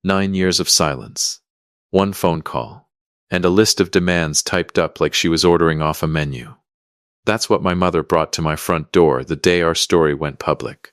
9 years of silence. One phone call. And a list of demands typed up like she was ordering off a menu. That's what my mother brought to my front door the day our story went public.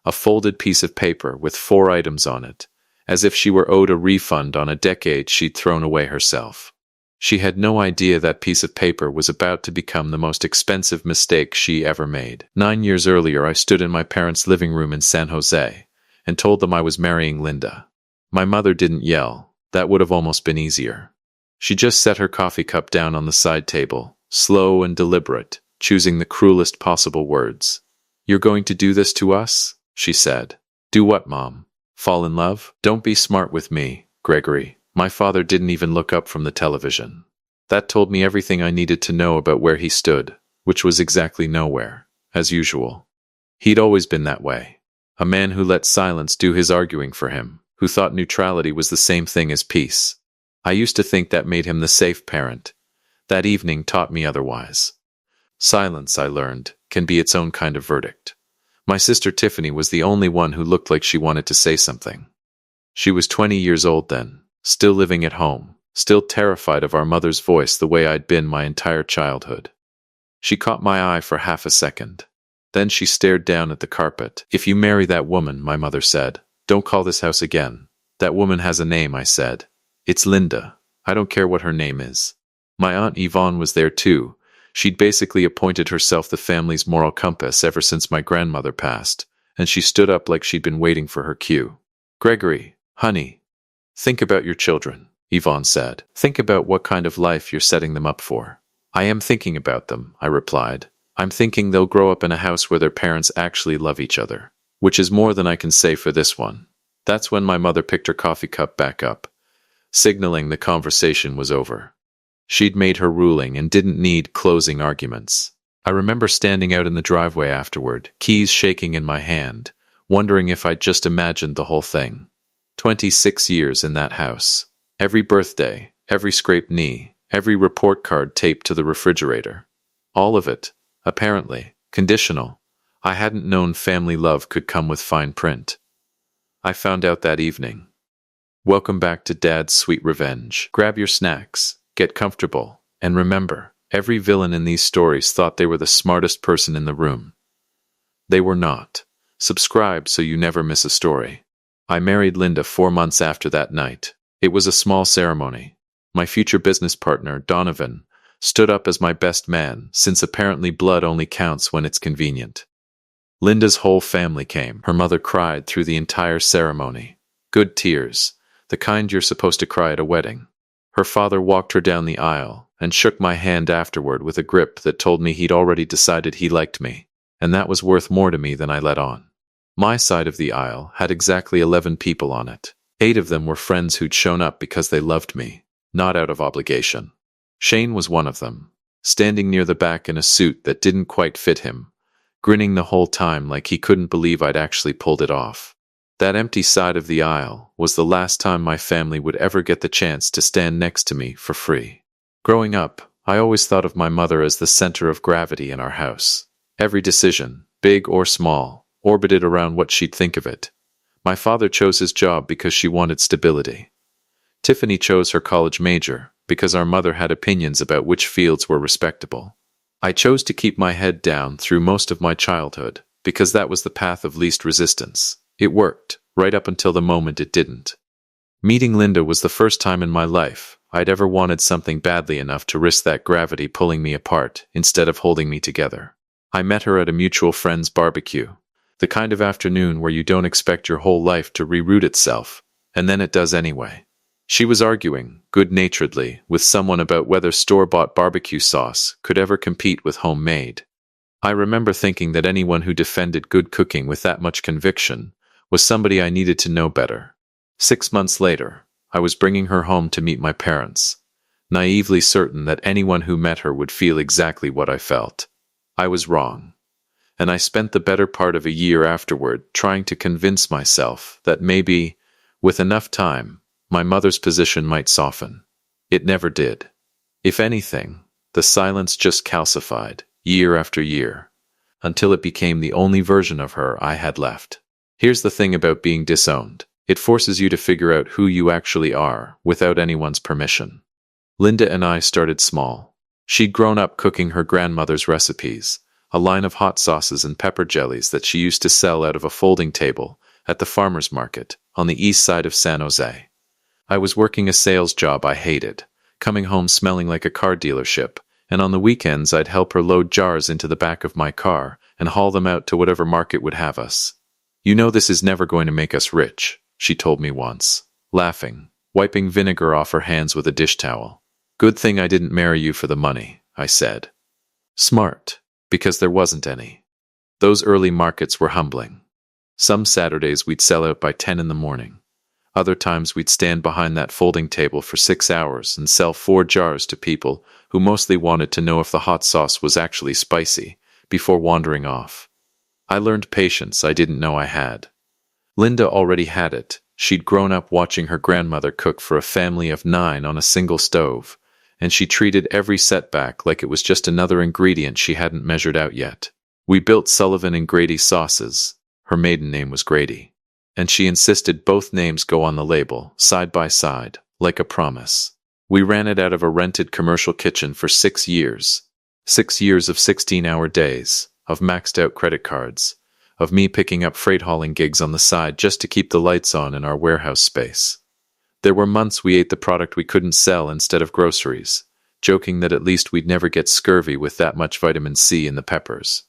A folded piece of paper with 4 items on it, as if she were owed a refund on a decade she'd thrown away herself. She had no idea that piece of paper was about to become the most expensive mistake she ever made. 9 years earlier, I stood in my parents' living room in San Jose and told them I was marrying Linda. My mother didn't yell. That would have almost been easier. She just set her coffee cup down on the side table, slow and deliberate, choosing the cruelest possible words. "You're going to do this to us?" she said. "Do what, Mom? Fall in love? Don't be smart with me, Gregory." My father didn't even look up from the television. That told me everything I needed to know about where he stood, which was exactly nowhere, as usual. He'd always been that way. A man who let silence do his arguing for him, who thought neutrality was the same thing as peace. I used to think that made him the safe parent. That evening taught me otherwise. Silence, I learned, can be its own kind of verdict. My sister Tiffany was the only one who looked like she wanted to say something. She was 20 years old then, still living at home, still terrified of our mother's voice the way I'd been my entire childhood. She caught my eye for half a second. Then she stared down at the carpet. "If you marry that woman," my mother said, "don't call this house again." "That woman has a name," I said. "It's Linda. I don't care what her name is." My Aunt Yvonne was there too. She'd basically appointed herself the family's moral compass ever since my grandmother passed, and she stood up like she'd been waiting for her cue. "Gregory, honey, think about your children," Yvonne said. "Think about what kind of life you're setting them up for." "I am thinking about them," I replied. "I'm thinking they'll grow up in a house where their parents actually love each other, which is more than I can say for this one." That's when my mother picked her coffee cup back up, signaling the conversation was over. She'd made her ruling and didn't need closing arguments. I remember standing out in the driveway afterward, keys shaking in my hand, wondering if I'd just imagined the whole thing. 26 years in that house. Every birthday, every scraped knee, every report card taped to the refrigerator. All of it, apparently, conditional. I hadn't known family love could come with fine print. I found out that evening. Welcome back to Dad's Sweet Revenge. Grab your snacks, get comfortable, and remember, every villain in these stories thought they were the smartest person in the room. They were not. Subscribe so you never miss a story. I married Linda 4 months after that night. It was a small ceremony. My future business partner, Donovan, stood up as my best man, since apparently blood only counts when it's convenient. Linda's whole family came. Her mother cried through the entire ceremony. Good tears, the kind you're supposed to cry at a wedding. Her father walked her down the aisle and shook my hand afterward with a grip that told me he'd already decided he liked me, and that was worth more to me than I let on. My side of the aisle had exactly 11 people on it. 8 of them were friends who'd shown up because they loved me, not out of obligation. Shane was one of them, standing near the back in a suit that didn't quite fit him, grinning the whole time like he couldn't believe I'd actually pulled it off. That empty side of the aisle was the last time my family would ever get the chance to stand next to me for free. Growing up, I always thought of my mother as the center of gravity in our house. Every decision, big or small, orbited around what she'd think of it. My father chose his job because she wanted stability. Tiffany chose her college major because our mother had opinions about which fields were respectable. I chose to keep my head down through most of my childhood because that was the path of least resistance. It worked, right up until the moment it didn't. Meeting Linda was the first time in my life I'd ever wanted something badly enough to risk that gravity pulling me apart instead of holding me together. I met her at a mutual friend's barbecue, the kind of afternoon where you don't expect your whole life to reroute itself, and then it does anyway. She was arguing, good-naturedly, with someone about whether store-bought barbecue sauce could ever compete with homemade. I remember thinking that anyone who defended good cooking with that much conviction was somebody I needed to know better. 6 months later, I was bringing her home to meet my parents, naively certain that anyone who met her would feel exactly what I felt. I was wrong, and I spent the better part of a year afterward trying to convince myself that maybe, with enough time, my mother's position might soften. It never did. If anything, the silence just calcified, year after year, until it became the only version of her I had left. Here's the thing about being disowned. It forces you to figure out who you actually are without anyone's permission. Linda and I started small. She'd grown up cooking her grandmother's recipes, a line of hot sauces and pepper jellies that she used to sell out of a folding table at the farmer's market on the east side of San Jose. I was working a sales job I hated, coming home smelling like a car dealership, and on the weekends I'd help her load jars into the back of my car and haul them out to whatever market would have us. "You know this is never going to make us rich," she told me once, laughing, wiping vinegar off her hands with a dish towel. "Good thing I didn't marry you for the money," I said. Smart, because there wasn't any. Those early markets were humbling. Some Saturdays we'd sell out by 10 in the morning. Other times we'd stand behind that folding table for 6 hours and sell 4 jars to people who mostly wanted to know if the hot sauce was actually spicy before wandering off. I learned patience I didn't know I had. Linda already had it. She'd grown up watching her grandmother cook for a family of 9 on a single stove, and she treated every setback like it was just another ingredient she hadn't measured out yet. We built Sullivan and Grady sauces. Her maiden name was Grady, and she insisted both names go on the label, side by side, like a promise. We ran it out of a rented commercial kitchen for 6 years. 6 years of 16-hour days, of maxed-out credit cards, of me picking up freight hauling gigs on the side just to keep the lights on in our warehouse space. There were months we ate the product we couldn't sell instead of groceries, joking that at least we'd never get scurvy with that much vitamin C in the peppers.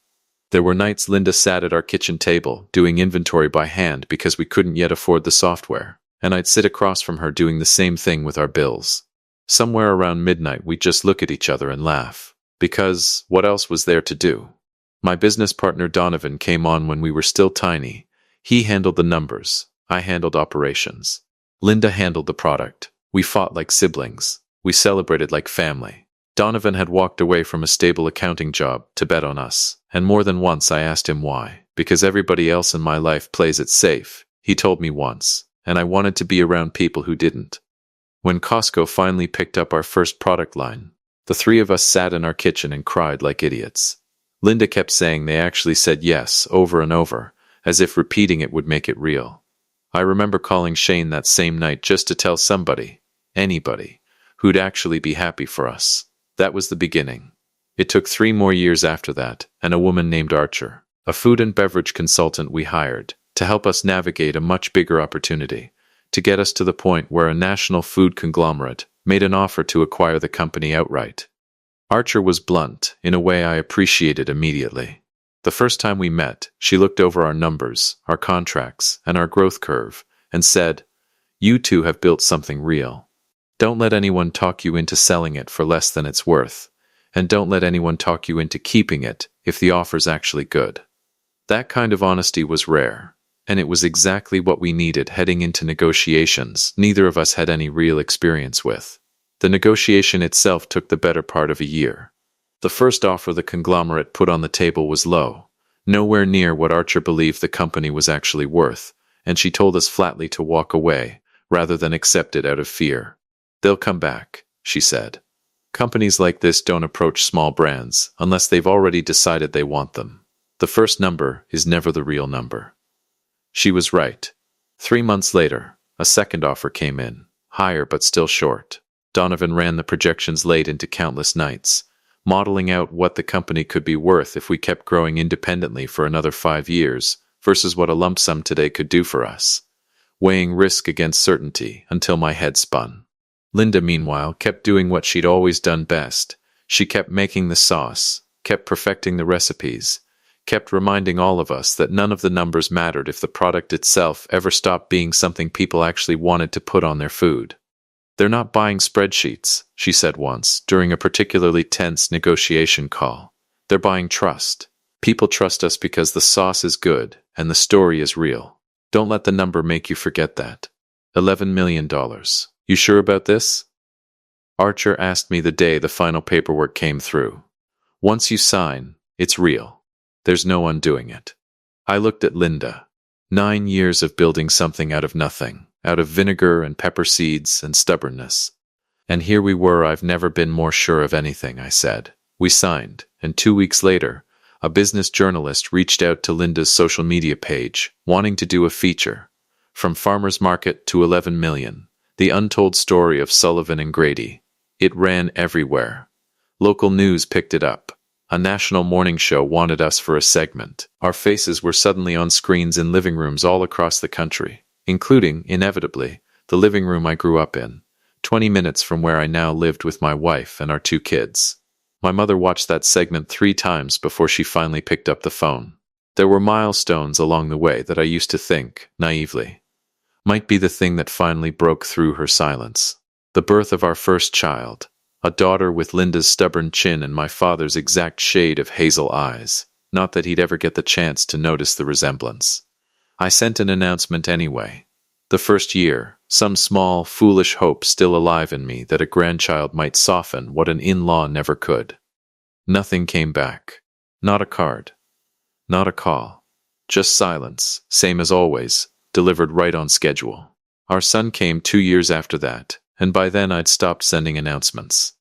There were nights Linda sat at our kitchen table, doing inventory by hand because we couldn't yet afford the software, and I'd sit across from her doing the same thing with our bills. Somewhere around midnight we'd just look at each other and laugh, because what else was there to do? My business partner Donovan came on when we were still tiny. He handled the numbers, I handled operations. Linda handled the product. We fought like siblings. We celebrated like family. Donovan had walked away from a stable accounting job to bet on us, and more than once I asked him why. Because everybody else in my life plays it safe, he told me once, and I wanted to be around people who didn't. When Costco finally picked up our first product line, the 3 of us sat in our kitchen and cried like idiots. Linda kept saying they actually said yes over and over, as if repeating it would make it real. I remember calling Shane that same night just to tell somebody, anybody, who'd actually be happy for us. That was the beginning. It took 3 more years after that, and a woman named Archer, a food and beverage consultant we hired, to help us navigate a much bigger opportunity, to get us to the point where a national food conglomerate made an offer to acquire the company outright. Archer was blunt, in a way I appreciated immediately. The first time we met, she looked over our numbers, our contracts, and our growth curve, and said, "You two have built something real. Don't let anyone talk you into selling it for less than it's worth, and don't let anyone talk you into keeping it if the offer's actually good." That kind of honesty was rare, and it was exactly what we needed heading into negotiations neither of us had any real experience with. The negotiation itself took the better part of a year. The first offer the conglomerate put on the table was low, nowhere near what Archer believed the company was actually worth, and she told us flatly to walk away, rather than accept it out of fear. "They'll come back," she said. "Companies like this don't approach small brands unless they've already decided they want them. The first number is never the real number." She was right. 3 months later, a second offer came in, higher but still short. Donovan ran the projections late into countless nights, modeling out what the company could be worth if we kept growing independently for another 5 years versus what a lump sum today could do for us, weighing risk against certainty until my head spun. Linda, meanwhile, kept doing what she'd always done best. She kept making the sauce, kept perfecting the recipes, kept reminding all of us that none of the numbers mattered if the product itself ever stopped being something people actually wanted to put on their food. "They're not buying spreadsheets," she said once, during a particularly tense negotiation call. "They're buying trust. People trust us because the sauce is good and the story is real. Don't let the number make you forget that. $11 million. You sure about this?" Archer asked me the day the final paperwork came through. "Once you sign, it's real. There's no undoing it." I looked at Linda. 9 years of building something out of nothing, out of vinegar and pepper seeds and stubbornness. "And here we were. I've never been more sure of anything," I said. We signed, and 2 weeks later, a business journalist reached out to Linda's social media page, wanting to do a feature. From farmer's market to 11 million. The untold story of Sullivan and Grady. It ran everywhere. Local news picked it up. A national morning show wanted us for a segment. Our faces were suddenly on screens in living rooms all across the country, including, inevitably, the living room I grew up in, 20 minutes from where I now lived with my wife and our 2 kids. My mother watched that segment 3 times before she finally picked up the phone. There were milestones along the way that I used to think, naively, might be the thing that finally broke through her silence. The birth of our first child, a daughter with Linda's stubborn chin and my father's exact shade of hazel eyes. Not that he'd ever get the chance to notice the resemblance. I sent an announcement anyway. The first year, some small, foolish hope still alive in me that a grandchild might soften what an in-law never could. Nothing came back. Not a card. Not a call. Just silence, same as always, delivered right on schedule. Our son came 2 years after that, and by then I'd stopped sending announcements.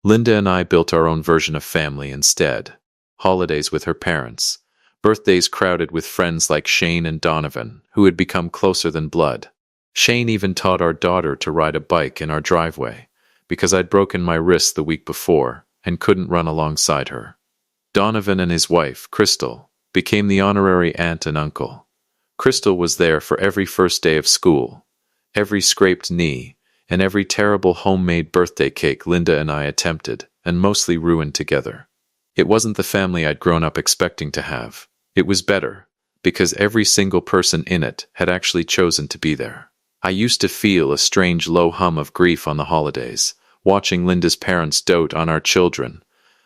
Linda and I built our own version of family instead. Holidays with her parents. Birthdays crowded with friends like Shane and Donovan, who had become closer than blood. Shane even taught our daughter to ride a bike in our driveway, because I'd broken my wrist the week before and couldn't run alongside her. Donovan and his wife, Crystal, became the honorary aunt and uncle. Crystal was there for every first day of school, every scraped knee, and every terrible homemade birthday cake Linda and I attempted, and mostly ruined together. It wasn't the family I'd grown up expecting to have. It was better, because every single person in it had actually chosen to be there. I used to feel a strange low hum of grief on the holidays, watching Linda's parents dote on our children,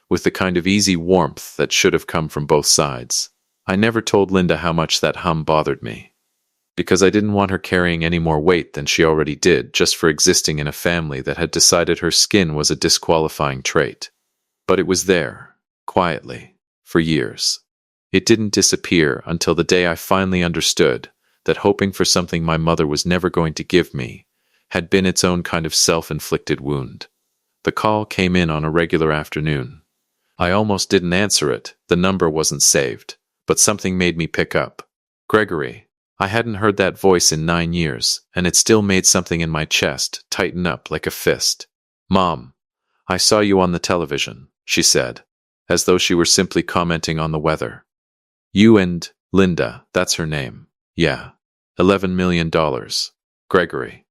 with the kind of easy warmth that should have come from both sides. I never told Linda how much that hum bothered me, because I didn't want her carrying any more weight than she already did just for existing in a family that had decided her skin was a disqualifying trait. But it was there, quietly, for years. It didn't disappear until the day I finally understood that hoping for something my mother was never going to give me had been its own kind of self-inflicted wound. The call came in on a regular afternoon. I almost didn't answer it, the number wasn't saved, but something made me pick up. Gregory. I hadn't heard that voice in 9 years, and it still made something in my chest tighten up like a fist. "Mom, I saw you on the television," she said, as though she were simply commenting on the weather. "You and Linda, that's her name. Yeah. $11 million. Gregory.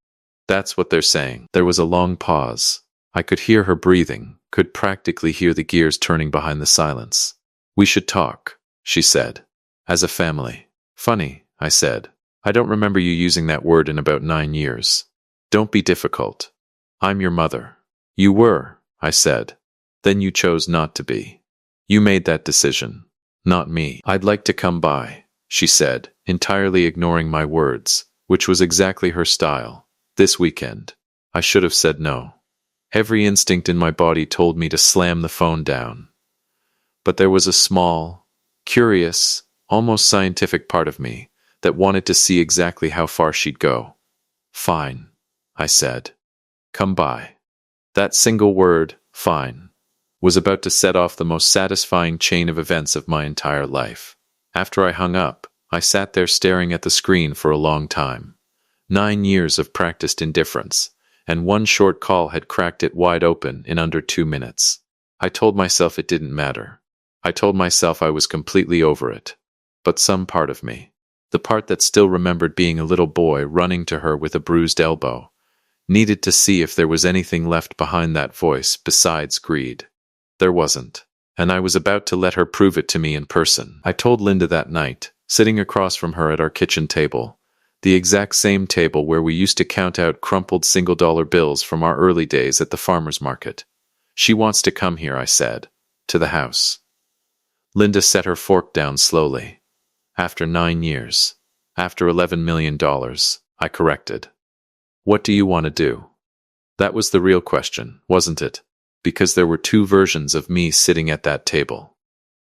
That's what they're saying." There was a long pause. I could hear her breathing, could practically hear the gears turning behind the silence. "We should talk," she said. "As a family." "Funny," I said. "I don't remember you using that word in about 9 years. Don't be difficult. I'm your mother." "You were," I said. "Then you chose not to be. You made that decision. Not me." "I'd like to come by," she said, entirely ignoring my words, which was exactly her style. "This weekend." I should have said no. Every instinct in my body told me to slam the phone down. But there was a small, curious, almost scientific part of me that wanted to see exactly how far she'd go. "Fine," I said. "Come by." That single word, "fine," was about to set off the most satisfying chain of events of my entire life. After I hung up, I sat there staring at the screen for a long time. 9 years of practiced indifference, and one short call had cracked it wide open in under 2 minutes. I told myself it didn't matter. I told myself I was completely over it. But some part of me, the part that still remembered being a little boy running to her with a bruised elbow, needed to see if there was anything left behind that voice besides greed. There wasn't, and I was about to let her prove it to me in person. I told Linda that night, sitting across from her at our kitchen table, the exact same table where we used to count out crumpled single-dollar bills from our early days at the farmer's market. "She wants to come here," I said, "to the house." Linda set her fork down slowly. "After 9 years. After $11 million, I corrected. "What do you want to do?" That was the real question, wasn't it? Because there were 2 versions of me sitting at that table.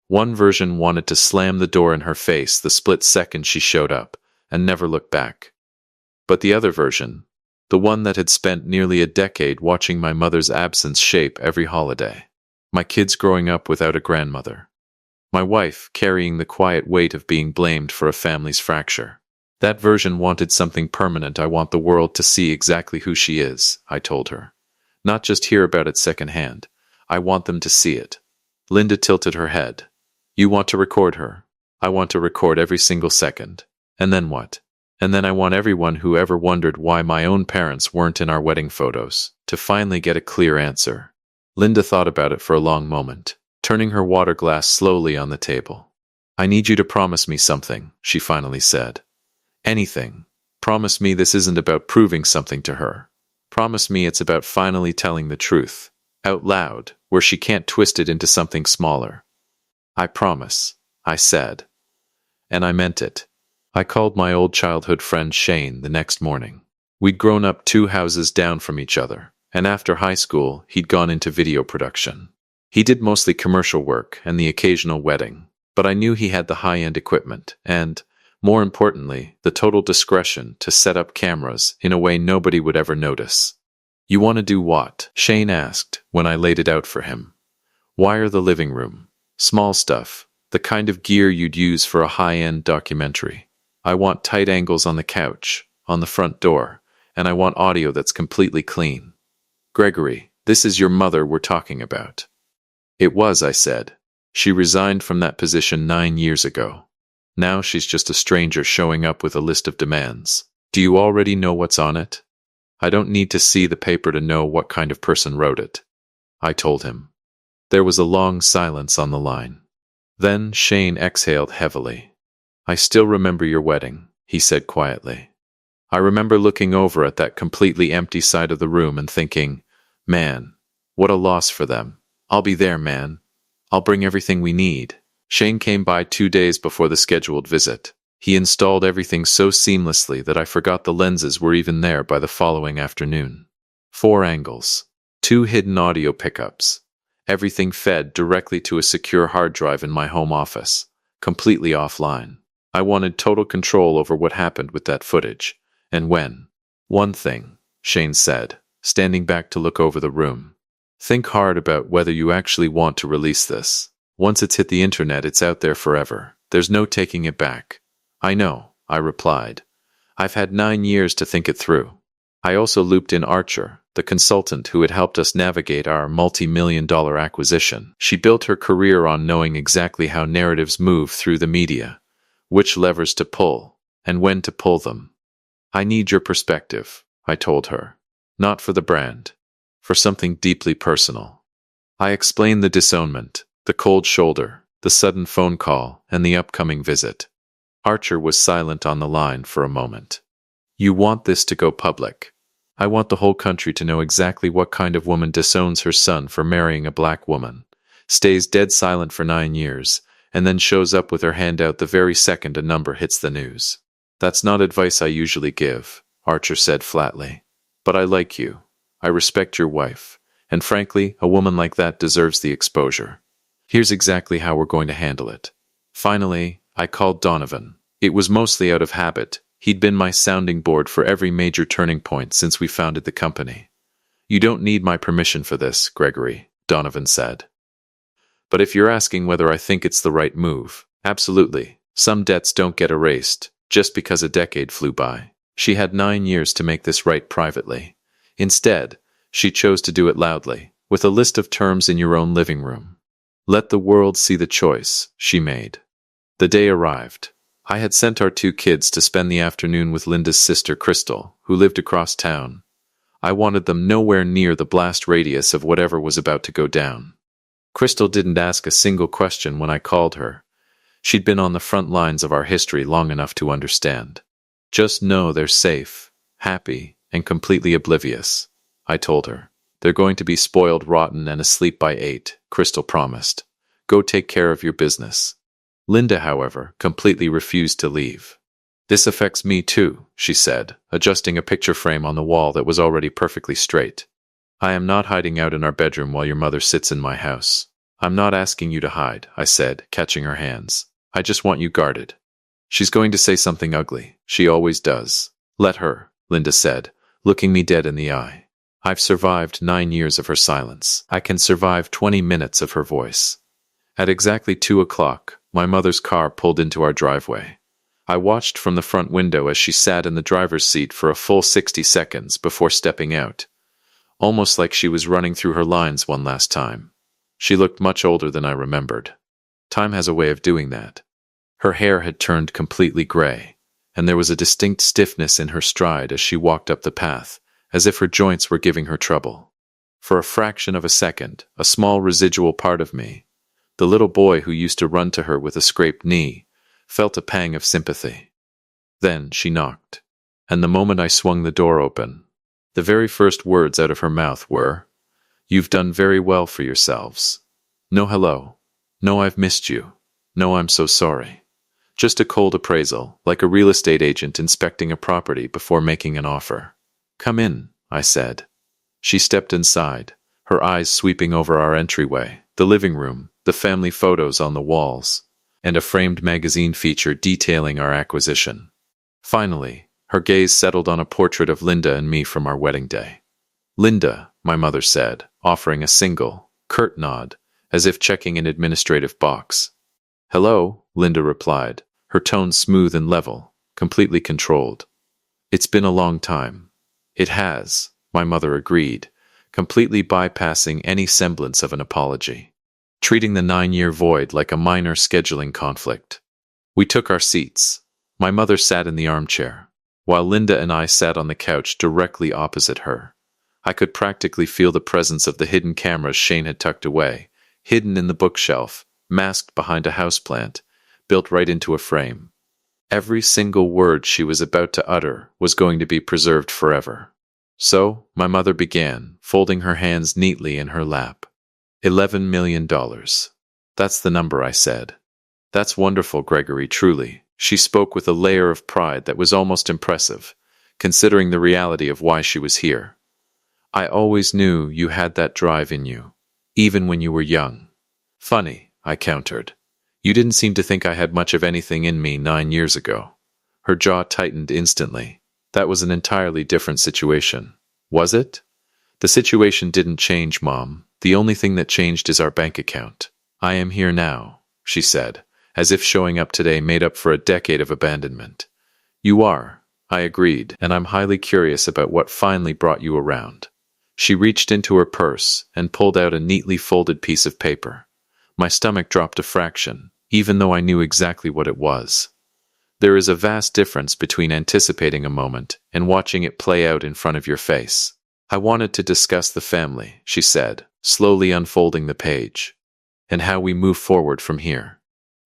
One version wanted to slam the door in her face the split second she showed up, and never look back. But the other version, the one that had spent nearly a decade watching my mother's absence shape every holiday, my kids growing up without a grandmother, my wife carrying the quiet weight of being blamed for a family's fracture, That version wanted something permanent. I want the world to see exactly who she is, I told her. Not just hear about it secondhand. I want them to see it. Linda tilted her head. You want to record her? I want to record every single second. And then what? And then I want everyone who ever wondered why my own parents weren't in our wedding photos to finally get a clear answer. Linda thought about it for a long moment, turning her water glass slowly on the table. I need you to promise me something, she finally said. Anything. Promise me this isn't about proving something to her. Promise me it's about finally telling the truth, out loud, where she can't twist it into something smaller. I promise, I said. And I meant it. I called my old childhood friend Shane the next morning. We'd grown up 2 houses down from each other, and after high school, he'd gone into video production. He did mostly commercial work and the occasional wedding, but I knew he had the high-end equipment and, more importantly, the total discretion to set up cameras in a way nobody would ever notice. You want to do what? Shane asked when I laid it out for him. Wire the living room. Small stuff, the kind of gear you'd use for a high-end documentary. I want tight angles on the couch, on the front door, and I want audio that's completely clean. Gregory, this is your mother we're talking about. It was, I said. She resigned from that position 9 years ago. Now she's just a stranger showing up with a list of demands. Do you already know what's on it? I don't need to see the paper to know what kind of person wrote it. I told him. There was a long silence on the line. Then Shane exhaled heavily. I still remember your wedding, he said quietly. I remember looking over at that completely empty side of the room and thinking, man, what a loss for them. I'll be there, man. I'll bring everything we need. Shane came by 2 days before the scheduled visit. He installed everything so seamlessly that I forgot the lenses were even there by the following afternoon. 4 angles, 2 hidden audio pickups. Everything fed directly to a secure hard drive in my home office, completely offline. I wanted total control over what happened with that footage, and when. One thing, Shane said, standing back to look over the room. Think hard about whether you actually want to release this. Once it's hit the internet, it's out there forever. There's no taking it back. I know, I replied. I've had 9 years to think it through. I also looped in Archer, the consultant who had helped us navigate our multi-million-dollar acquisition. She built her career on knowing exactly how narratives move through the media, which levers to pull, and when to pull them. I need your perspective, I told her. Not for the brand. For something deeply personal. I explained the disownment, the cold shoulder, the sudden phone call, and the upcoming visit. Archer was silent on the line for a moment. You want this to go public. I want the whole country to know exactly what kind of woman disowns her son for marrying a black woman, stays dead silent for 9 years, and then shows up with her hand out the very second a number hits the news. That's not advice I usually give, Archer said flatly. But I like you. I respect your wife. And frankly, a woman like that deserves the exposure. Here's exactly how we're going to handle it. Finally, I called Donovan. It was mostly out of habit. He'd been my sounding board for every major turning point since we founded the company. You don't need my permission for this, Gregory, Donovan said. But if you're asking whether I think it's the right move, absolutely. Some debts don't get erased just because a decade flew by. She had 9 years to make this right privately. Instead, she chose to do it loudly, with a list of terms in your own living room. Let the world see the choice she made. The day arrived. I had sent our 2 kids to spend the afternoon with Linda's sister Crystal, who lived across town. I wanted them nowhere near the blast radius of whatever was about to go down. Crystal didn't ask a single question when I called her. She'd been on the front lines of our history long enough to understand. Just know they're safe, happy, and completely oblivious, I told her. They're going to be spoiled rotten and asleep by 8, Crystal promised. Go take care of your business. Linda, however, completely refused to leave. This affects me too, she said, adjusting a picture frame on the wall that was already perfectly straight. I am not hiding out in our bedroom while your mother sits in my house. I'm not asking you to hide, I said, catching her hands. I just want you guarded. She's going to say something ugly. She always does. Let her, Linda said, looking me dead in the eye. I've survived 9 years of her silence. I can survive 20 minutes of her voice. At exactly 2 o'clock, my mother's car pulled into our driveway. I watched from the front window as she sat in the driver's seat for a full 60 seconds before stepping out, almost like she was running through her lines one last time. She looked much older than I remembered. Time has a way of doing that. Her hair had turned completely gray, and there was a distinct stiffness in her stride as she walked up the path, as if her joints were giving her trouble. For a fraction of a second, a small residual part of me, the little boy who used to run to her with a scraped knee, felt a pang of sympathy. Then she knocked, and the moment I swung the door open, the very first words out of her mouth were, "You've done very well for yourselves. No hello. No, I've missed you. No, I'm so sorry." Just a cold appraisal, like a real estate agent inspecting a property before making an offer. "Come in," I said. She stepped inside, her eyes sweeping over our entryway, the living room, the family photos on the walls, and a framed magazine feature detailing our acquisition. Finally, her gaze settled on a portrait of Linda and me from our wedding day. "Linda," my mother said, offering a single, curt nod, as if checking an administrative box. "Hello," Linda replied, her tone smooth and level, completely controlled. "It's been a long time." "It has," my mother agreed, completely bypassing any semblance of an apology, treating the 9-year void like a minor scheduling conflict. We took our seats. My mother sat in the armchair, while Linda and I sat on the couch directly opposite her. I could practically feel the presence of the hidden cameras Shane had tucked away, hidden in the bookshelf, masked behind a houseplant, built right into a frame. Every single word she was about to utter was going to be preserved forever. So, my mother began, folding her hands neatly in her lap. $11 million. That's the number, I said. That's wonderful, Gregory, truly. She spoke with a layer of pride that was almost impressive, considering the reality of why she was here. I always knew you had that drive in you, even when you were young. Funny, I countered. You didn't seem to think I had much of anything in me 9 years ago. Her jaw tightened instantly. That was an entirely different situation. Was it? The situation didn't change, Mom. The only thing that changed is our bank account. I am here now, she said, as if showing up today made up for a decade of abandonment. You are, I agreed, and I'm highly curious about what finally brought you around. She reached into her purse and pulled out a neatly folded piece of paper. My stomach dropped a fraction, even though I knew exactly what it was. There is a vast difference between anticipating a moment and watching it play out in front of your face. I wanted to discuss the family, she said, slowly unfolding the page. And how we move forward from here.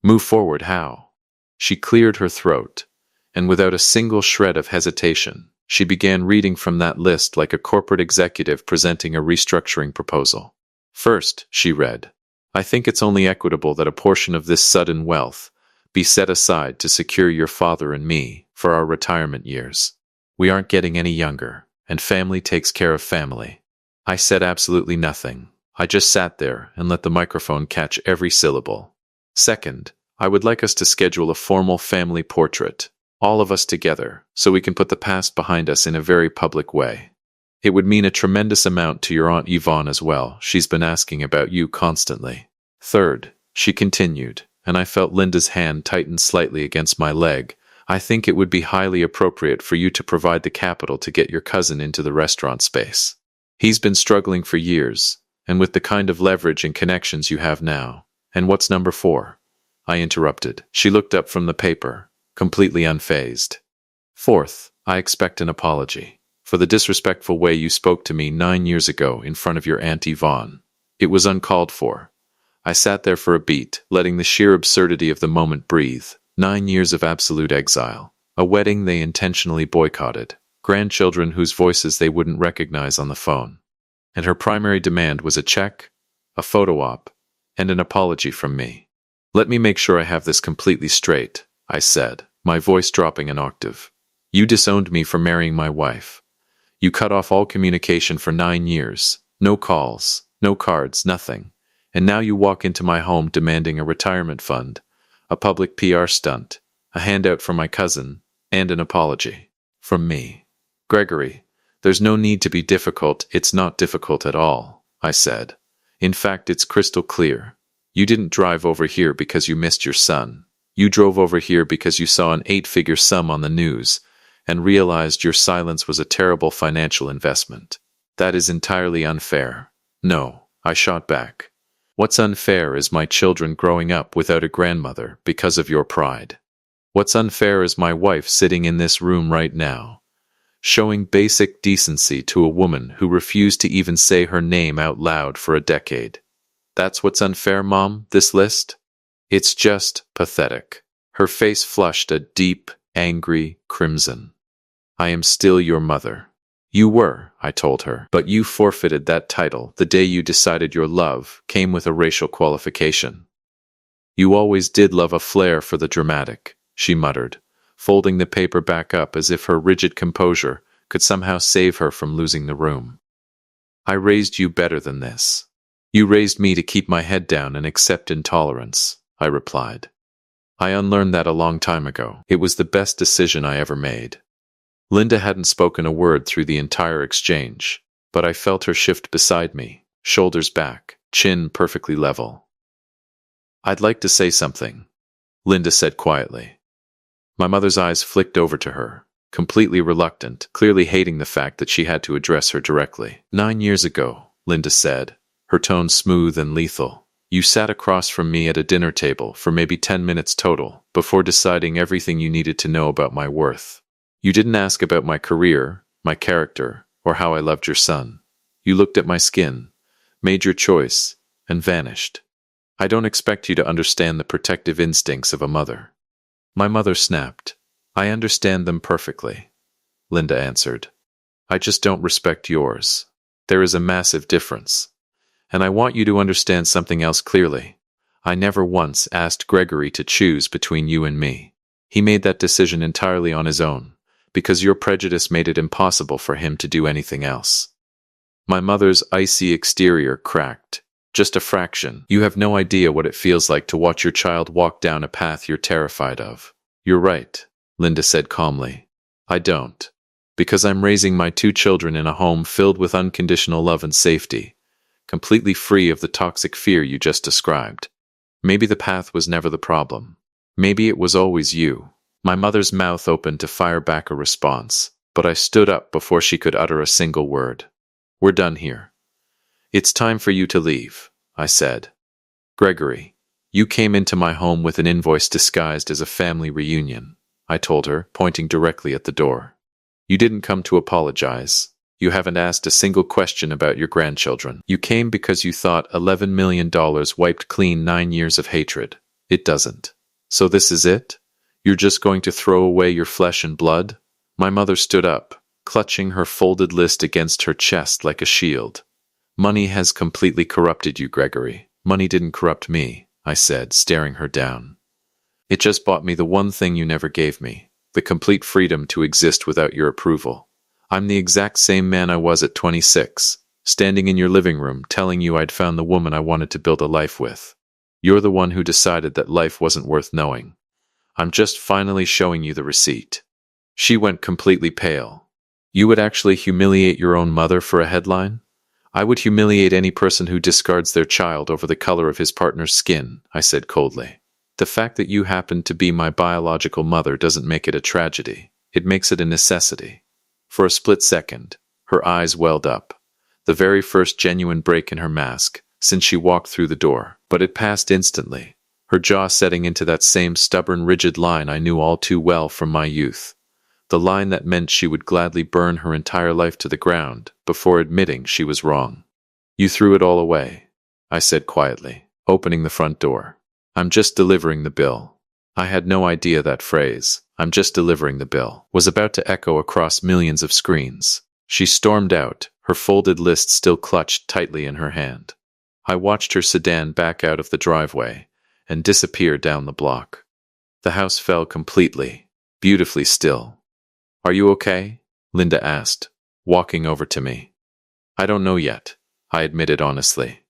Move forward how? She cleared her throat, and without a single shred of hesitation, she began reading from that list like a corporate executive presenting a restructuring proposal. First, she read, I think it's only equitable that a portion of this sudden wealth be set aside to secure your father and me for our retirement years. We aren't getting any younger, and family takes care of family. I said absolutely nothing. I just sat there and let the microphone catch every syllable. Second, I would like us to schedule a formal family portrait, all of us together, so we can put the past behind us in a very public way. It would mean a tremendous amount to your Aunt Yvonne as well. She's been asking about you constantly. Third, she continued, and I felt Linda's hand tighten slightly against my leg. I think it would be highly appropriate for you to provide the capital to get your cousin into the restaurant space. He's been struggling for years, and with the kind of leverage and connections you have now. And what's number 4? I interrupted. She looked up from the paper, completely unfazed. Fourth, I expect an apology for the disrespectful way you spoke to me 9 years ago in front of your Aunt Yvonne. It was uncalled for. I sat there for a beat, letting the sheer absurdity of the moment breathe. 9 years of absolute exile. A wedding they intentionally boycotted. Grandchildren whose voices they wouldn't recognize on the phone. And her primary demand was a check, a photo op, and an apology from me. Let me make sure I have this completely straight, I said, my voice dropping an octave. You disowned me for marrying my wife. You cut off all communication for 9 years. No calls, no cards, nothing. And now you walk into my home demanding a retirement fund, a public PR stunt, a handout from my cousin, and an apology. From me. Gregory, there's no need to be difficult. It's not difficult at all, I said. In fact, it's crystal clear. You didn't drive over here because you missed your son. You drove over here because you saw an 8-figure sum on the news and realized your silence was a terrible financial investment. That is entirely unfair. No, I shot back. What's unfair is my children growing up without a grandmother because of your pride. What's unfair is my wife sitting in this room right now, showing basic decency to a woman who refused to even say her name out loud for a decade. That's what's unfair, Mom, this list? It's just pathetic. Her face flushed a deep, angry crimson. I am still your mother. You were, I told her, but you forfeited that title the day you decided your love came with a racial qualification. You always did love a flair for the dramatic, she muttered, folding the paper back up as if her rigid composure could somehow save her from losing the room. I raised you better than this. You raised me to keep my head down and accept intolerance, I replied. I unlearned that a long time ago. It was the best decision I ever made. Linda hadn't spoken a word through the entire exchange, but I felt her shift beside me, shoulders back, chin perfectly level. I'd like to say something, Linda said quietly. My mother's eyes flicked over to her, completely reluctant, clearly hating the fact that she had to address her directly. 9 years ago, Linda said, her tone smooth and lethal. You sat across from me at a dinner table for maybe 10 minutes total before deciding everything you needed to know about my worth. You didn't ask about my career, my character, or how I loved your son. You looked at my skin, made your choice, and vanished. I don't expect you to understand the protective instincts of a mother. My mother snapped. I understand them perfectly, Linda answered. I just don't respect yours. There is a massive difference. And I want you to understand something else clearly. I never once asked Gregory to choose between you and me. He made that decision entirely on his own, because your prejudice made it impossible for him to do anything else. My mother's icy exterior cracked. Just a fraction. You have no idea what it feels like to watch your child walk down a path you're terrified of. You're right, Linda said calmly. I don't. Because I'm raising my 2 children in a home filled with unconditional love and safety, completely free of the toxic fear you just described. Maybe the path was never the problem. Maybe it was always you. My mother's mouth opened to fire back a response, but I stood up before she could utter a single word. We're done here. It's time for you to leave, I said. Gregory, you came into my home with an invoice disguised as a family reunion, I told her, pointing directly at the door. You didn't come to apologize. You haven't asked a single question about your grandchildren. You came because you thought $11 million wiped clean 9 years of hatred. It doesn't. So this is it? You're just going to throw away your flesh and blood? My mother stood up, clutching her folded list against her chest like a shield. Money has completely corrupted you, Gregory. Money didn't corrupt me, I said, staring her down. It just bought me the one thing you never gave me, the complete freedom to exist without your approval. I'm the exact same man I was at 26, standing in your living room telling you I'd found the woman I wanted to build a life with. You're the one who decided that life wasn't worth knowing. I'm just finally showing you the receipt. She went completely pale. You would actually humiliate your own mother for a headline? I would humiliate any person who discards their child over the color of his partner's skin, I said coldly. The fact that you happen to be my biological mother doesn't make it a tragedy. It makes it a necessity. For a split second, her eyes welled up, the very first genuine break in her mask since she walked through the door, but it passed instantly, her jaw setting into that same stubborn, rigid line I knew all too well from my youth. The line that meant she would gladly burn her entire life to the ground before admitting she was wrong. You threw it all away, I said quietly, opening the front door. I'm just delivering the bill. I had no idea that phrase, I'm just delivering the bill, was about to echo across millions of screens. She stormed out, her folded list still clutched tightly in her hand. I watched her sedan back out of the driveway and disappear down the block. The house fell completely, beautifully still. Are you okay? Linda asked, walking over to me. I don't know yet, I admitted honestly.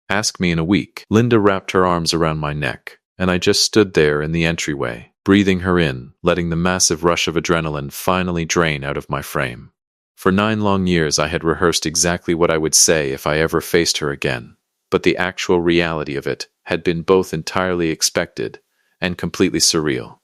Ask me in a week. Linda wrapped her arms around my neck, and I just stood there in the entryway, breathing her in, letting the massive rush of adrenaline finally drain out of my frame. For 9 long years I had rehearsed exactly what I would say if I ever faced her again, but the actual reality of it had been both entirely expected and completely surreal.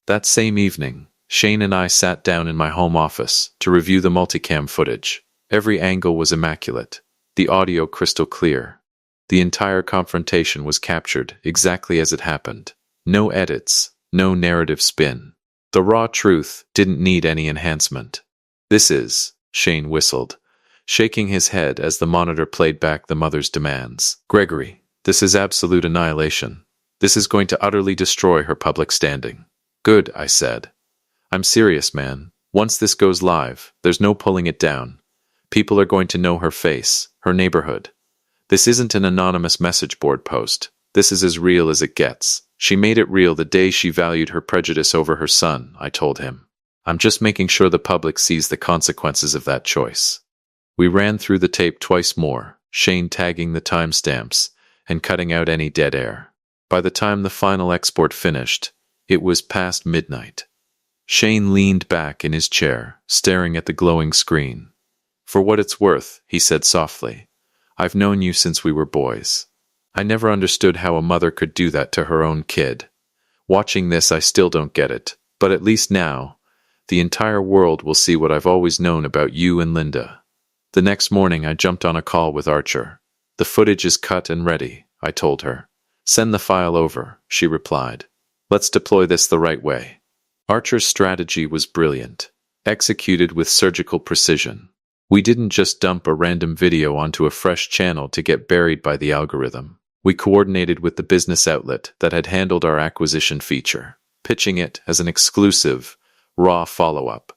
That same evening, Shane and I sat down in my home office to review the multicam footage. Every angle was immaculate, the audio crystal clear. The entire confrontation was captured exactly as it happened. No edits, no narrative spin. The raw truth didn't need any enhancement. "This is," Shane whistled, shaking his head as the monitor played back the mother's demands. "Gregory, this is absolute annihilation. This is going to utterly destroy her public standing." "Good," I said. "I'm serious, man. Once this goes live, there's no pulling it down. People are going to know her face, her neighborhood. This isn't an anonymous message board post. This is as real as it gets. She made it real the day she valued her prejudice over her son," I told him. "I'm just making sure the public sees the consequences of that choice." We ran through the tape twice more, Shane tagging the timestamps and cutting out any dead air. By the time the final export finished, it was past midnight. Shane leaned back in his chair, staring at the glowing screen. "For what it's worth," he said softly, "I've known you since we were boys. I never understood how a mother could do that to her own kid. Watching this, I still don't get it, but at least now, the entire world will see what I've always known about you and Linda." The next morning, I jumped on a call with Archer. "The footage is cut and ready," I told her. "Send the file over," she replied. "Let's deploy this the right way." Archer's strategy was brilliant, executed with surgical precision. We didn't just dump a random video onto a fresh channel to get buried by the algorithm. We coordinated with the business outlet that had handled our acquisition feature, pitching it as an exclusive, raw follow-up.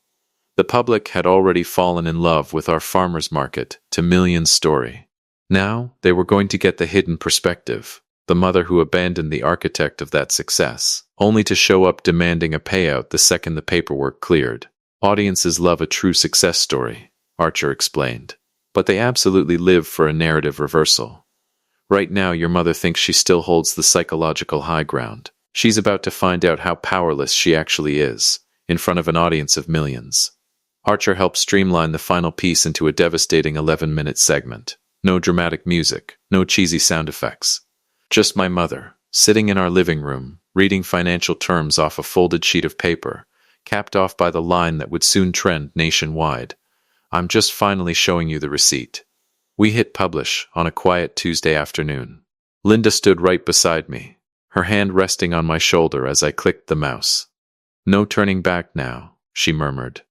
The public had already fallen in love with our farmers market to millions story. Now they were going to get the hidden perspective, the mother who abandoned the architect of that success, only to show up demanding a payout the second the paperwork cleared. "Audiences love a true success story," Archer explained, "but they absolutely live for a narrative reversal. Right now, your mother thinks she still holds the psychological high ground. She's about to find out how powerless she actually is, in front of an audience of millions." Archer helped streamline the final piece into a devastating 11-minute segment. No dramatic music, no cheesy sound effects. Just my mother, sitting in our living room, reading financial terms off a folded sheet of paper, capped off by the line that would soon trend nationwide. "I'm just finally showing you the receipt." We hit publish on a quiet Tuesday afternoon. Linda stood right beside me, her hand resting on my shoulder as I clicked the mouse. "No turning back now," she murmured.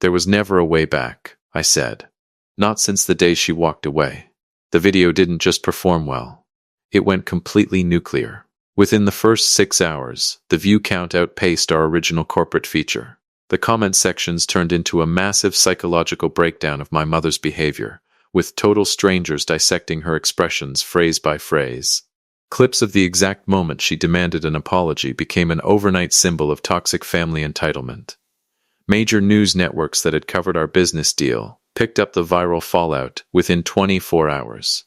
"There was never a way back," I said. "Not since the day she walked away." The video didn't just perform well. It went completely nuclear. Within the first 6 hours, the view count outpaced our original corporate feature. The comment sections turned into a massive psychological breakdown of my mother's behavior, with total strangers dissecting her expressions phrase by phrase. Clips of the exact moment she demanded an apology became an overnight symbol of toxic family entitlement. Major news networks that had covered our business deal picked up the viral fallout within 24 hours.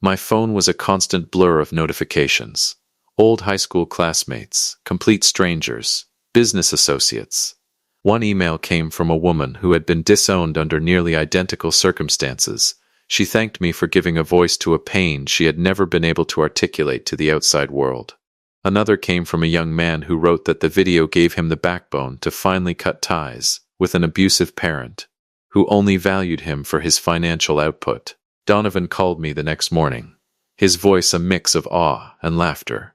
My phone was a constant blur of notifications. Old high school classmates, complete strangers, business associates. One email came from a woman who had been disowned under nearly identical circumstances. She thanked me for giving a voice to a pain she had never been able to articulate to the outside world. Another came from a young man who wrote that the video gave him the backbone to finally cut ties with an abusive parent who only valued him for his financial output. Donovan called me the next morning, his voice a mix of awe and laughter.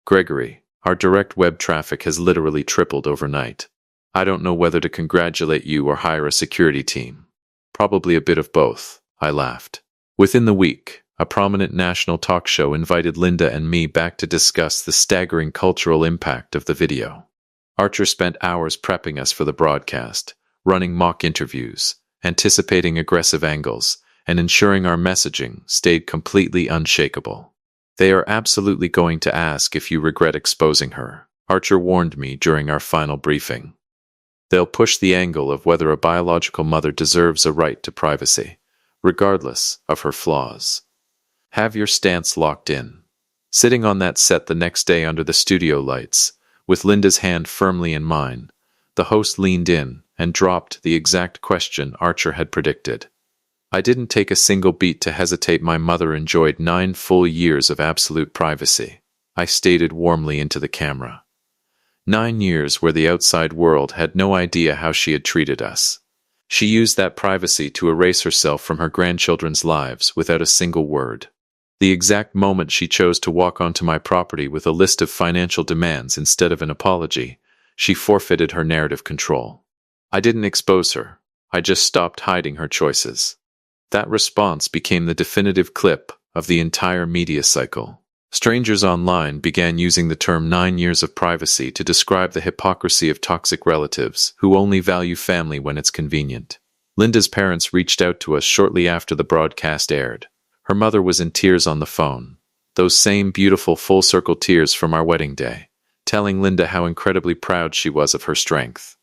"Gregory, our direct web traffic has literally tripled overnight. I don't know whether to congratulate you or hire a security team. Probably a bit of both," I laughed. Within the week, a prominent national talk show invited Linda and me back to discuss the staggering cultural impact of the video. Archer spent hours prepping us for the broadcast, running mock interviews, anticipating aggressive angles, and ensuring our messaging stayed completely unshakable. "They are absolutely going to ask if you regret exposing her," Archer warned me during our final briefing. "They'll push the angle of whether a biological mother deserves a right to privacy, regardless of her flaws. Have your stance locked in." Sitting on that set the next day under the studio lights, with Linda's hand firmly in mine, the host leaned in and dropped the exact question Archer had predicted. I didn't take a single beat to hesitate. My mother enjoyed 9 full years of absolute privacy. I stated warmly into the camera. 9 years where the outside world had no idea how she had treated us. She used that privacy to erase herself from her grandchildren's lives without a single word. The exact moment she chose to walk onto my property with a list of financial demands instead of an apology, she forfeited her narrative control. I didn't expose her. I just stopped hiding her choices. That response became the definitive clip of the entire media cycle. Strangers online began using the term 9 years of privacy to describe the hypocrisy of toxic relatives who only value family when it's convenient. Linda's parents reached out to us shortly after the broadcast aired. Her mother was in tears on the phone, those same beautiful full-circle tears from our wedding day, telling Linda how incredibly proud she was of her strength.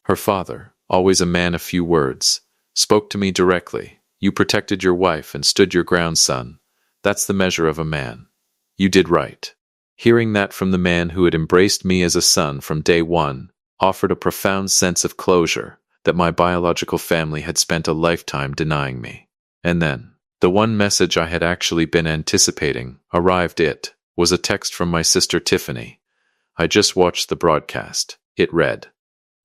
Her father, always a man of few words, spoke to me directly. "You protected your wife and stood your ground, son. That's the measure of a man. You did right." Hearing that from the man who had embraced me as a son from day one offered a profound sense of closure that my biological family had spent a lifetime denying me. And then, the one message I had actually been anticipating arrived. It was a text from my sister Tiffany. I just watched the broadcast. It read,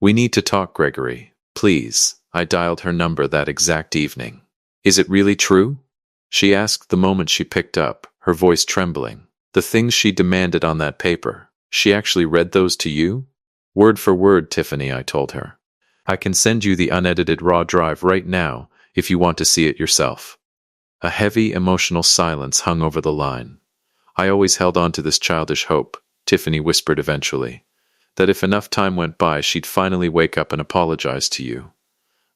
"We need to talk, Gregory. Please." I dialed her number that exact evening. "Is it really true?" she asked the moment she picked up, her voice trembling. "The things she demanded on that paper, she actually read those to you?" "Word for word, Tiffany," I told her. "I can send you the unedited raw drive right now if you want to see it yourself." A heavy, emotional silence hung over the line. "I always held on to this childish hope," Tiffany whispered eventually, "that if enough time went by she'd finally wake up and apologize to you.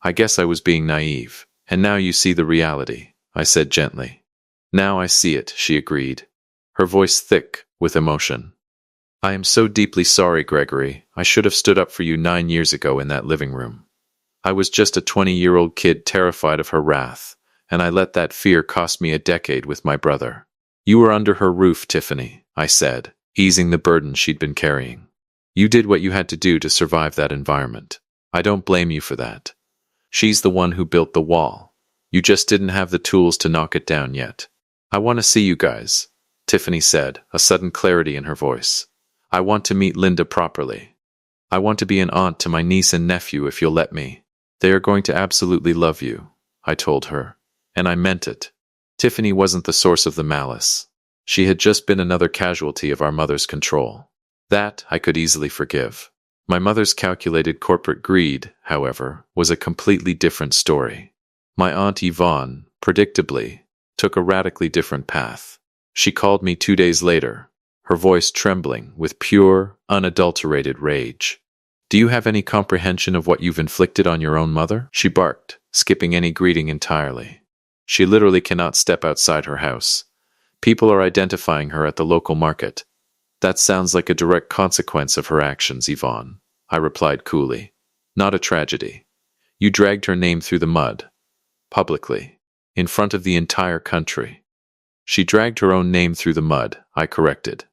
I guess I was being naive, and now you see the reality," I said gently. "Now I see it," she agreed, her voice thick with emotion. "I am so deeply sorry, Gregory. I should have stood up for you 9 years ago in that living room. I was just a 20-year-old kid terrified of her wrath, and I let that fear cost me a decade with my brother." "You were under her roof, Tiffany," I said, easing the burden she'd been carrying. "You did what you had to do to survive that environment. I don't blame you for that. She's the one who built the wall. You just didn't have the tools to knock it down yet." "I want to see you guys," Tiffany said, a sudden clarity in her voice. "I want to meet Linda properly. I want to be an aunt to my niece and nephew if you'll let me. They are going to absolutely love you," I told her. And I meant it. Tiffany wasn't the source of the malice. She had just been another casualty of our mother's control. That I could easily forgive. My mother's calculated corporate greed, however, was a completely different story. My Aunt Yvonne, predictably, took a radically different path. She called me 2 days later, her voice trembling with pure, unadulterated rage. "Do you have any comprehension of what you've inflicted on your own mother?" she barked, skipping any greeting entirely. "She literally cannot step outside her house. People are identifying her at the local market." "That sounds like a direct consequence of her actions, Yvonne," I replied coolly. "Not a tragedy. You dragged her name through the mud. Publicly. In front of the entire country." "She dragged her own name through the mud," I corrected.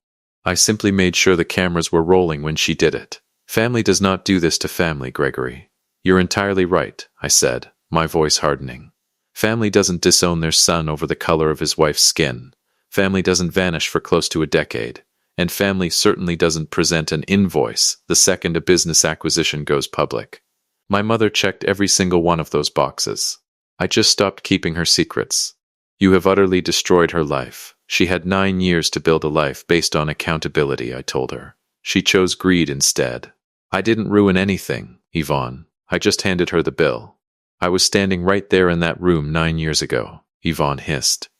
"I simply made sure the cameras were rolling when she did it. Family does not do this to family, Gregory." "You're entirely right," I said, my voice hardening. "Family doesn't disown their son over the color of his wife's skin. Family doesn't vanish for close to a decade. And family certainly doesn't present an invoice the second a business acquisition goes public. My mother checked every single one of those boxes. I just stopped keeping her secrets. You have utterly destroyed her life. She had 9 years to build a life based on accountability," I told her. She chose greed instead. "I didn't ruin anything, Yvonne. I just handed her the bill. I was standing right there in that room 9 years ago," Yvonne hissed.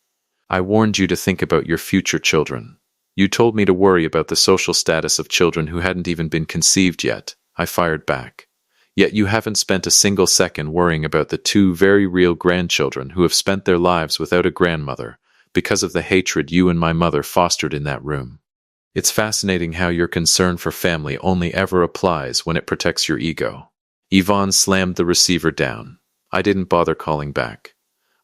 "I warned you to think about your future children. You told me to worry about the social status of children who hadn't even been conceived yet," I fired back. "Yet you haven't spent a single second worrying about the 2 very real grandchildren who have spent their lives without a grandmother because of the hatred you and my mother fostered in that room. It's fascinating how your concern for family only ever applies when it protects your ego." Yvonne slammed the receiver down. I didn't bother calling back.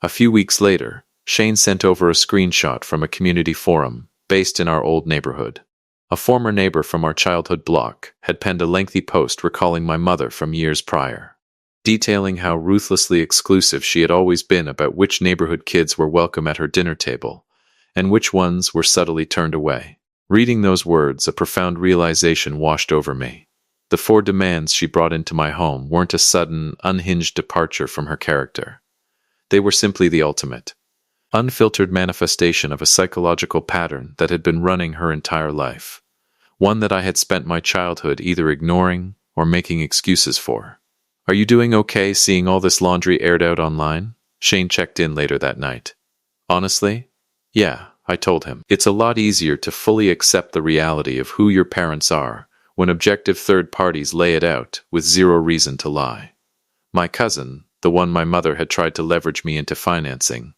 A few weeks later, Shane sent over a screenshot from a community forum based in our old neighborhood. A former neighbor from our childhood block had penned a lengthy post recalling my mother from years prior, detailing how ruthlessly exclusive she had always been about which neighborhood kids were welcome at her dinner table, and which ones were subtly turned away. Reading those words, a profound realization washed over me. The 4 demands she brought into my home weren't a sudden, unhinged departure from her character. They were simply the ultimate, unfiltered manifestation of a psychological pattern that had been running her entire life, one that I had spent my childhood either ignoring or making excuses for. "Are you doing okay seeing all this laundry aired out online?" Shane checked in later that night. "Honestly? Yeah," I told him. "It's a lot easier to fully accept the reality of who your parents are when objective third parties lay it out with zero reason to lie." My cousin, the one my mother had tried to leverage me into financing,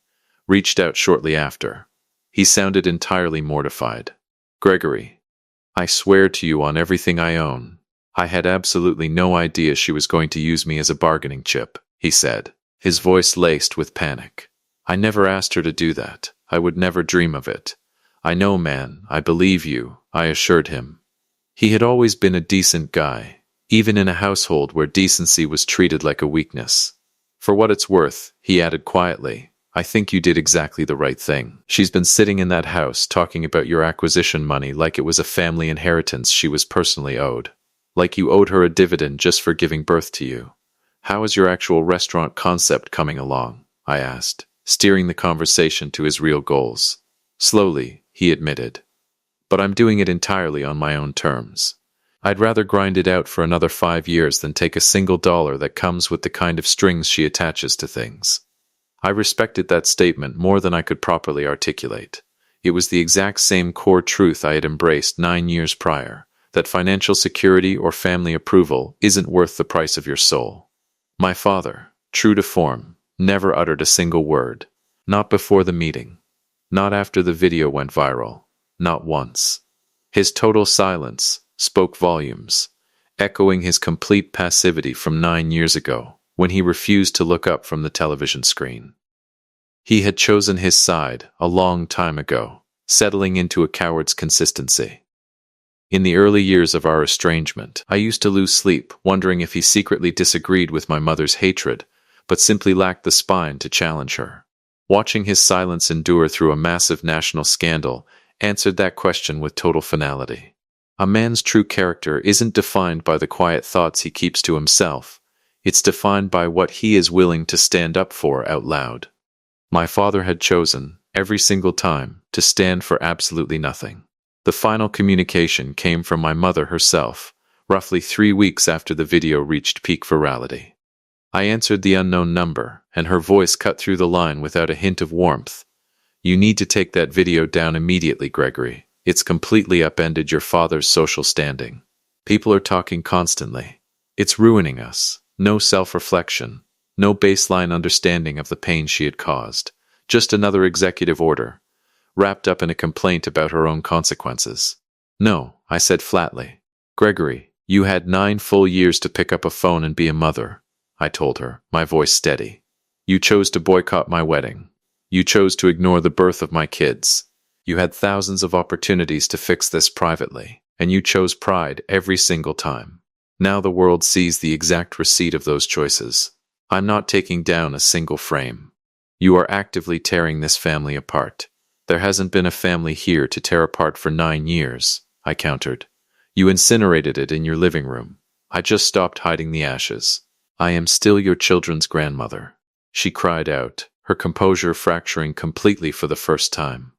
reached out shortly after. He sounded entirely mortified. "Gregory, I swear to you on everything I own, I had absolutely no idea she was going to use me as a bargaining chip," he said, his voice laced with panic. "I never asked her to do that. I would never dream of it. I know, man, I believe you," I assured him. He had always been a decent guy, even in a household where decency was treated like a weakness. "For what it's worth," he added quietly, "I think you did exactly the right thing. She's been sitting in that house talking about your acquisition money like it was a family inheritance she was personally owed. Like you owed her a dividend just for giving birth to you. How is your actual restaurant concept coming along?" I asked, steering the conversation to his real goals. "Slowly," he admitted. "But I'm doing it entirely on my own terms. I'd rather grind it out for another 5 years than take a single dollar that comes with the kind of strings she attaches to things." I respected that statement more than I could properly articulate. It was the exact same core truth I had embraced 9 years prior, that financial security or family approval isn't worth the price of your soul. My father, true to form, never uttered a single word. Not before the meeting. Not after the video went viral. Not once. His total silence spoke volumes, echoing his complete passivity from 9 years ago, when he refused to look up from the television screen. He had chosen his side a long time ago, settling into a coward's consistency. In the early years of our estrangement, I used to lose sleep, wondering if he secretly disagreed with my mother's hatred, but simply lacked the spine to challenge her. Watching his silence endure through a massive national scandal answered that question with total finality. A man's true character isn't defined by the quiet thoughts he keeps to himself. It's defined by what he is willing to stand up for out loud. My father had chosen, every single time, to stand for absolutely nothing. The final communication came from my mother herself, roughly 3 weeks after the video reached peak virality. I answered the unknown number, and her voice cut through the line without a hint of warmth. "You need to take that video down immediately, Gregory. It's completely upended your father's social standing. People are talking constantly. It's ruining us. No self-reflection. No baseline understanding of the pain she had caused. Just another executive order, wrapped up in a complaint about her own consequences." "No," I said flatly. "Gregory, you had 9 full years to pick up a phone and be a mother," I told her, my voice steady. "You chose to boycott my wedding. You chose to ignore the birth of my kids. You had thousands of opportunities to fix this privately, and you chose pride every single time. Now the world sees the exact receipt of those choices. I'm not taking down a single frame. You are actively tearing this family apart. There hasn't been a family here to tear apart for 9 years, I countered. You incinerated it in your living room. I just stopped hiding the ashes. I am still your children's grandmother." She cried out, her composure fracturing completely for the first time.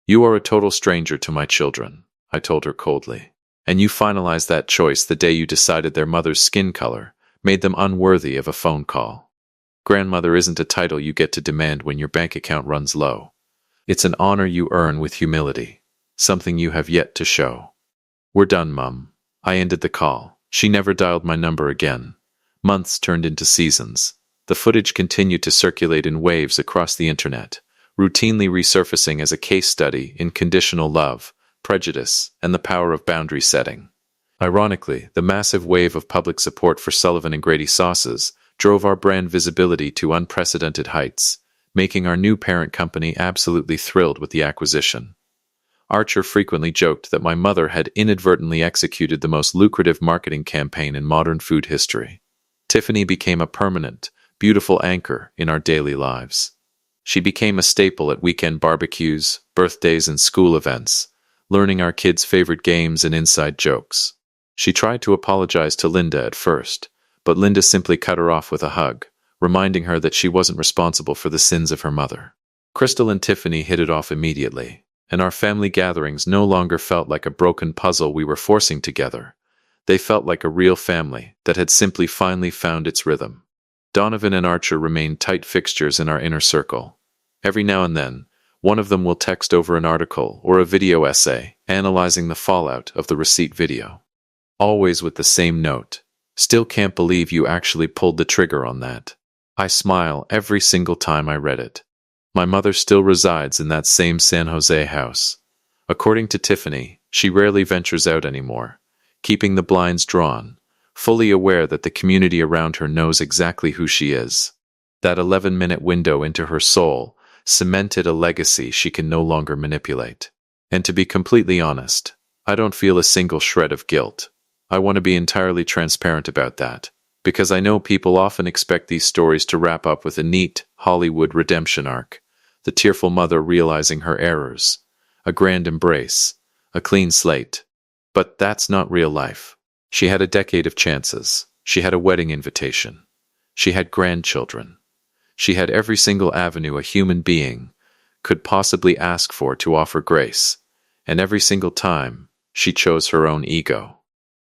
"You are a total stranger to my children," I told her coldly. "And you finalized that choice the day you decided their mother's skin color made them unworthy of a phone call. Grandmother isn't a title you get to demand when your bank account runs low. It's an honor you earn with humility, something you have yet to show." "We're done, Mum." I ended the call. She never dialed my number again. Months turned into seasons. The footage continued to circulate in waves across the internet, routinely resurfacing as a case study in conditional love, prejudice, and the power of boundary setting. Ironically, the massive wave of public support for Sullivan and Grady sauces drove our brand visibility to unprecedented heights, making our new parent company absolutely thrilled with the acquisition. Archer frequently joked that my mother had inadvertently executed the most lucrative marketing campaign in modern food history. Tiffany became a permanent, beautiful anchor in our daily lives. She became a staple at weekend barbecues, birthdays, and school events, learning our kids' favorite games and inside jokes. She tried to apologize to Linda at first, but Linda simply cut her off with a hug, reminding her that she wasn't responsible for the sins of her mother. Crystal and Tiffany hit it off immediately, and our family gatherings no longer felt like a broken puzzle we were forcing together. They felt like a real family that had simply finally found its rhythm. Donovan and Archer remained tight fixtures in our inner circle. Every now and then, one of them will text over an article or a video essay analyzing the fallout of the receipt video. Always with the same note: "Still can't believe you actually pulled the trigger on that." I smile every single time I read it. My mother still resides in that same San Jose house. According to Tiffany, she rarely ventures out anymore, keeping the blinds drawn, fully aware that the community around her knows exactly who she is. That 11-minute window into her soul cemented a legacy she can no longer manipulate. And to be completely honest, I don't feel a single shred of guilt. I want to be entirely transparent about that, because I know people often expect these stories to wrap up with a neat Hollywood redemption arc, the tearful mother realizing her errors, a grand embrace, a clean slate. But that's not real life. She had a decade of chances. She had a wedding invitation. She had grandchildren. She had every single avenue a human being could possibly ask for to offer grace, and every single time, she chose her own ego.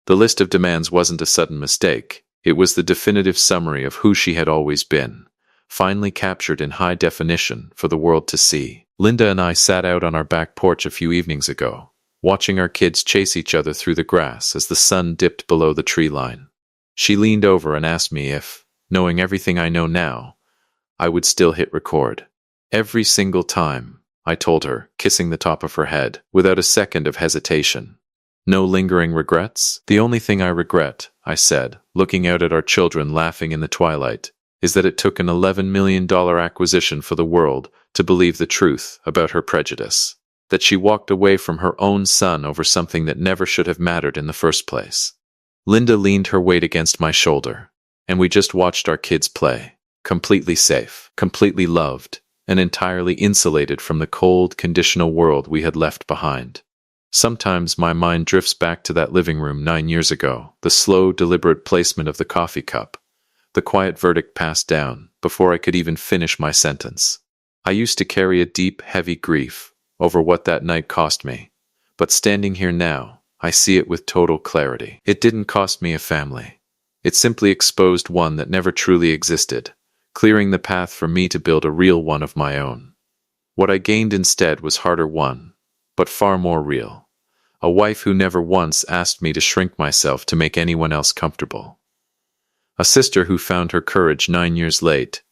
The list of demands wasn't a sudden mistake. It was the definitive summary of who she had always been, finally captured in high definition for the world to see. Linda and I sat out on our back porch a few evenings ago, watching our kids chase each other through the grass as the sun dipped below the tree line. She leaned over and asked me if, knowing everything I know now, I would still hit record. Every single time, I told her, kissing the top of her head, without a second of hesitation. No lingering regrets? The only thing I regret, I said, looking out at our children laughing in the twilight, is that it took an $11 million acquisition for the world to believe the truth about her prejudice. That she walked away from her own son over something that never should have mattered in the first place. Linda leaned her weight against my shoulder, and we just watched our kids play, completely safe, completely loved, and entirely insulated from the cold, conditional world we had left behind. Sometimes my mind drifts back to that living room 9 years ago, the slow, deliberate placement of the coffee cup, the quiet verdict passed down before I could even finish my sentence. I used to carry a deep, heavy grief over what that night cost me, but standing here now, I see it with total clarity. It didn't cost me a family. It simply exposed one that never truly existed, clearing the path for me to build a real one of my own. What I gained instead was harder won, but far more real. A wife who never once asked me to shrink myself to make anyone else comfortable. A sister who found her courage 9 years late,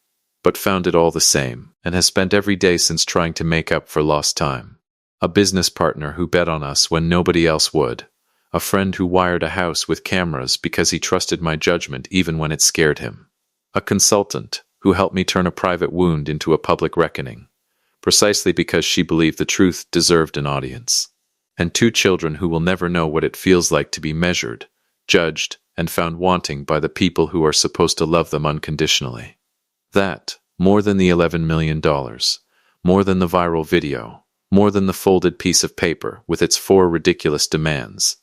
but found it all the same, and has spent every day since trying to make up for lost time. A business partner who bet on us when nobody else would. A friend who wired a house with cameras because he trusted my judgment even when it scared him. A consultant who helped me turn a private wound into a public reckoning, precisely because she believed the truth deserved an audience. And 2 children who will never know what it feels like to be measured, judged, and found wanting by the people who are supposed to love them unconditionally. That, more than the $11 million, more than the viral video, more than the folded piece of paper with its 4 ridiculous demands,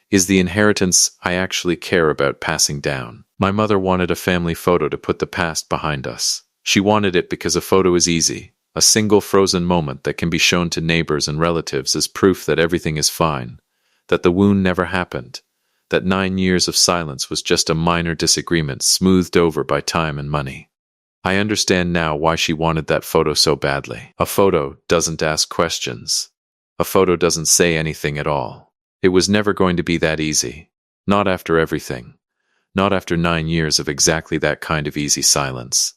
is the inheritance I actually care about passing down. My mother wanted a family photo to put the past behind us. She wanted it because a photo is easy, a single frozen moment that can be shown to neighbors and relatives as proof that everything is fine, that the wound never happened, that 9 years of silence was just a minor disagreement smoothed over by time and money. I understand now why she wanted that photo so badly. A photo doesn't ask questions. A photo doesn't say anything at all. It was never going to be that easy. Not after everything. Not after 9 years of exactly that kind of easy silence.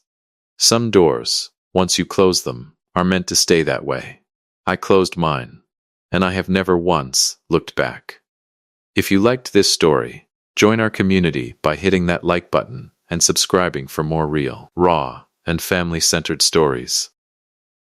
Some doors, once you close them, are meant to stay that way. I closed mine, and I have never once looked back. If you liked this story, join our community by hitting that like button and subscribing for more real, raw, and family-centered stories.